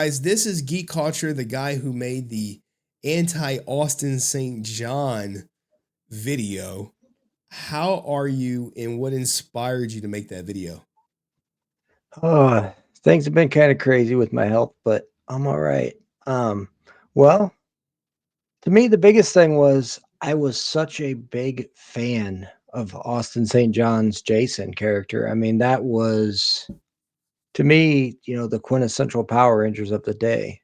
Guys, this is Geek Culture, the guy who made the anti Austin St. John video. How are you and what inspired you to make that video? Oh, things have been kind of crazy with my health, but I'm all right. Um, well, to me, the biggest thing was I was such a big fan of Austin St. John's Jason character. I mean, that was to me, the quintessential Power Rangers of the day.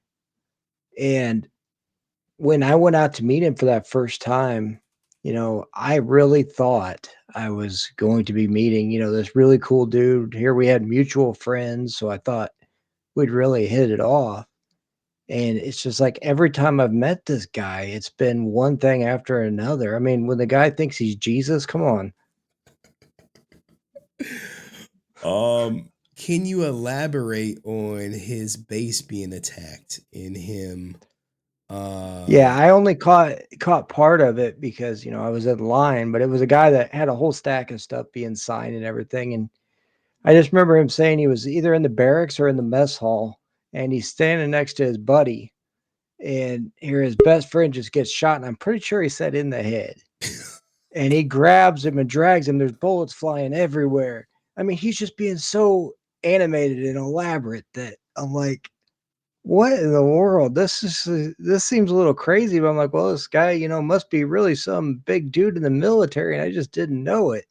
And when I went out to meet him for that first time, I really thought I was going to be meeting, this really cool dude. Here we had mutual friends, so I thought we'd really hit it off. And it's just like every time I've met this guy, it's been one thing after another. I mean, when the guy thinks he's Jesus, come on. Can you elaborate on his base being attacked and him? Yeah, Uh, I only caught part of it because, I was in line, but it was a guy that had a whole stack of stuff being signed and everything. And I just remember him saying he was either in the barracks or in the mess hall, and he's standing next to his buddy, and here his best friend just gets shot, and I'm pretty sure he said in the head. And he grabs him and drags him. There's bullets flying everywhere. I mean, he's just being so animated and elaborate that I'm like, what in the world? This seems a little crazy, but I'm like, well, this guy, must be really some big dude in the military, and I just didn't know it.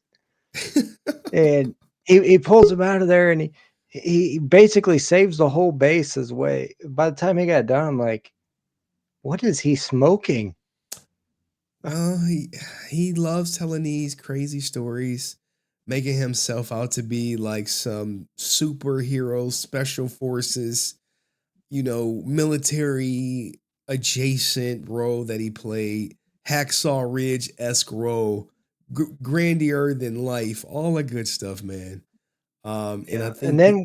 And he pulls him out of there, and he basically saves the whole base his way. By the time he got done, I'm like, what is he smoking? well, he loves telling these crazy stories, making himself out to be like some superhero, special forces, military adjacent role that he played, Hacksaw Ridge esque role, grandier than life, all the good stuff, man. And I Yeah, and think that,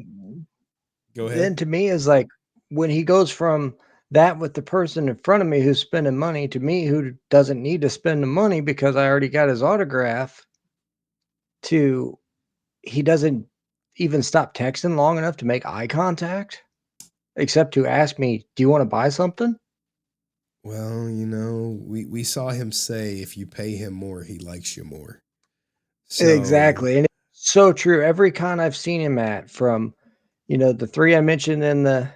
go then ahead. to me is like when he goes from that with the person in front of me who's spending money to me who doesn't need to spend the money because I already got his autograph to he doesn't even stop texting long enough to make eye contact except to ask me, "Do you want to buy something?" Well, we saw him say if you pay him more, he likes you more. So Exactly. And it's so true. Every con I've seen him at, from, the three I mentioned in the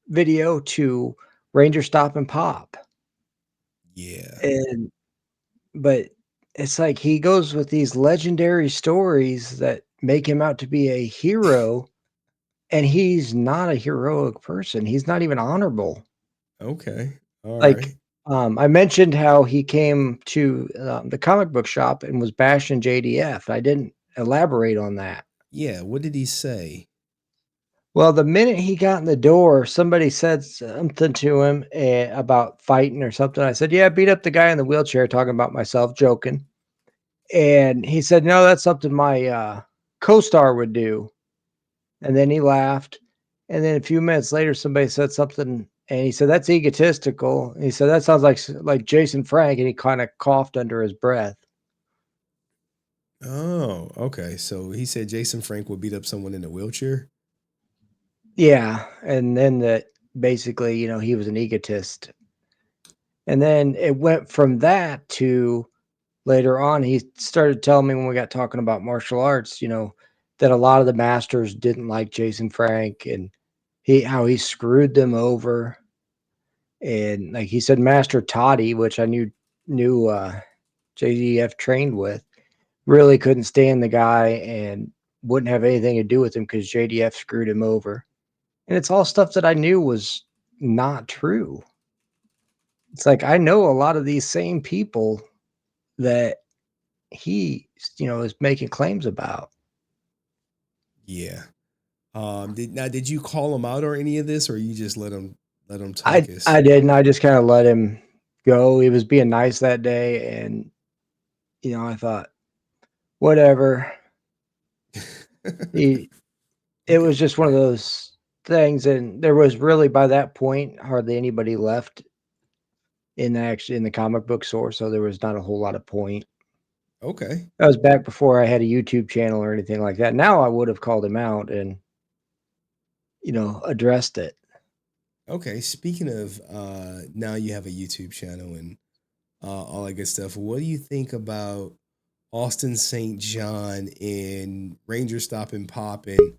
video to Ranger Stop and Pop. yeah. And but it's like he goes with these legendary stories that make him out to be a hero, and he's not a heroic person. He's not even honorable. Okay. All Like, right. I mentioned how he came to the comic book shop and was bashing JDF. I didn't elaborate on that. Yeah. What did he say? Well, the minute he got in the door, somebody said something to him about fighting or something. I said, "Yeah, I beat up the guy in the wheelchair," talking about myself, joking. And he said, "No, that's something my co-star would do." And then he laughed. And then a few minutes later, somebody said something, and he said, "That's egotistical." And he said, "That sounds like Jason Frank," and he kind of coughed under his breath. Oh, okay. So he said Jason Frank would beat up someone in a wheelchair. Yeah, and then that basically, he was an egotist. And then it went from that to later on, he started telling me when we got talking about martial arts, that a lot of the masters didn't like Jason Frank, and how he screwed them over. And like he said, Master Toddy, which I knew JDF trained with, really couldn't stand the guy and wouldn't have anything to do with him because JDF screwed him over. And it's all stuff that I knew was not true. It's like I know a lot of these same people that he, is making claims about. Yeah. Did you call him out or any of this, or you just let him talk I his? didn't. I just kind of let him go. He was being nice that day, and I thought, whatever. He It Okay. was just one of those things, and there was really by that point hardly anybody left in the comic book store, so there was not a whole lot of point. Okay. That was back before I had a YouTube channel or anything like that. Now I would have called him out and addressed it. Okay, speaking of now you have a YouTube channel and all that good stuff. What do you think about Austin St. John and Ranger Stop and Pop and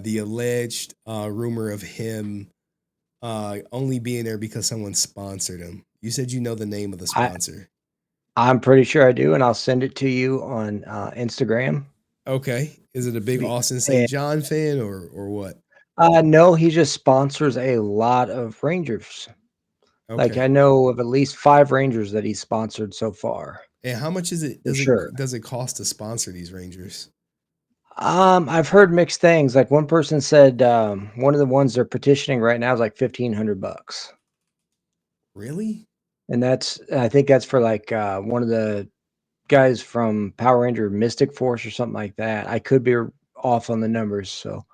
the alleged rumor of him only being there because someone sponsored him? You said you know the name of the I sponsor. I'm pretty sure I do, and I'll send it to you on Instagram. Okay. Is it a big Be- Austin St. And John fan or what? no, he just sponsors a lot of Rangers. Like I Okay. know of at least 5 Rangers that he's sponsored so far, And how much is it for sure. does it cost to sponsor these Rangers? I've heard mixed things. Like one person said, one of the ones they're petitioning right now is like $1,500, Really? and I think that's for like one of the guys from Power Ranger Mystic Force or something like that. I could be off on the numbers, so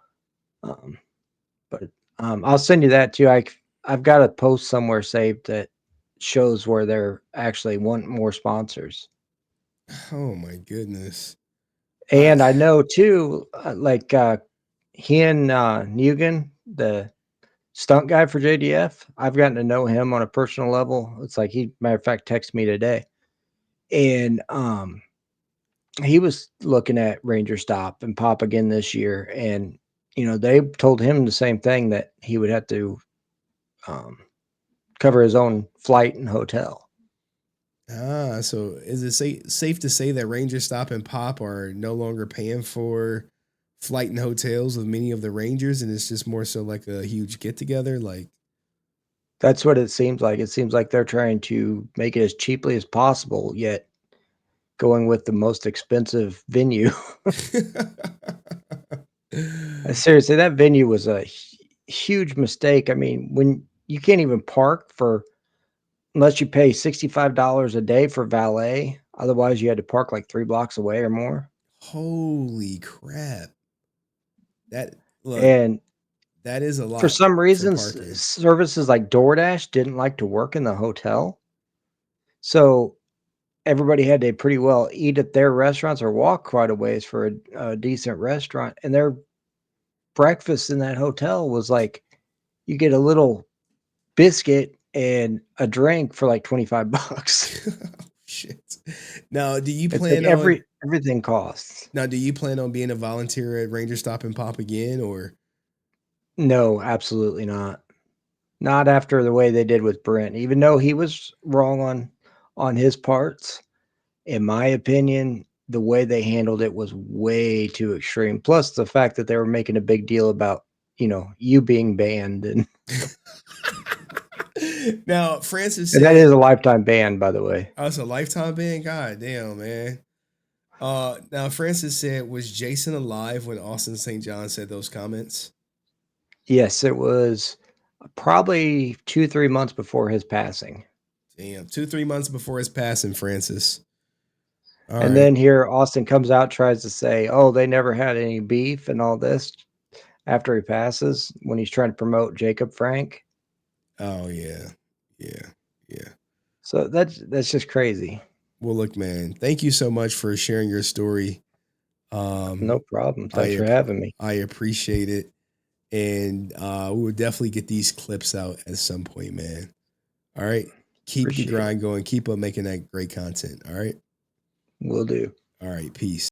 um, but I'll send you that too. I've got a post somewhere saved that shows where they're actually want more sponsors. Oh my goodness. I And I know too, like he and Mugen, the stunt guy for JDF, I've gotten to know him on a personal level. It's like he, matter of fact, texted me today, and he was looking at Ranger Stop and Pop again this year, and they told him the same thing, that he would have to um, cover his own flight and hotel. so is it safe to say that Ranger Stop and Pop are no longer paying for flight and hotels with many of the Rangers, and it's just more so like a huge get together? Like, That's what it seems like. It seems like they're trying to make it as cheaply as possible, yet going with the most expensive venue. Seriously, that venue was a huge mistake. I mean, when you can't even park for unless you pay $65 a day for valet. Otherwise, you had to park like 3 blocks away or more. holy crap! That look, And that is a for lot some for reason, parking. services like DoorDash didn't like to work in the hotel. So everybody had to pretty well eat at their restaurants or walk quite a ways for a decent restaurant. And their breakfast in that hotel was like you get a little biscuit and a drink for like 25 bucks. Shit. Now, do you It's like plan on everything costs. being a volunteer at Ranger Stop and Pop again, or No, absolutely not. Not after the way they did with Brent. Even though he was wrong on his parts, in my opinion, the way they handled it was way too extreme. Plus the fact that they were making a big deal about, you being banned, and now Francis and that is said, a lifetime ban, by the way. "Oh, it's a lifetime ban." God damn, man. Now Francis said, "Was Jason alive when Austin St. John said those comments?" Yes, it was probably 2, 3 months before his passing. Damn, 2, 3 months before his passing, Francis. All And right. then here Austin comes out, tries to say, "Oh, they never had any beef and all this," after he passes, when he's trying to promote Jacob Frank. Oh yeah, yeah, yeah. So that's just crazy. Well, look, man. Thank you so much for sharing your story. No Um, problem. Thanks I for ap- having me. I appreciate it, and we will definitely get these clips out at some point, man. All right. Keep the Appreciate it. grind going. Keep up making that great content. All right. Will do. All right. Peace.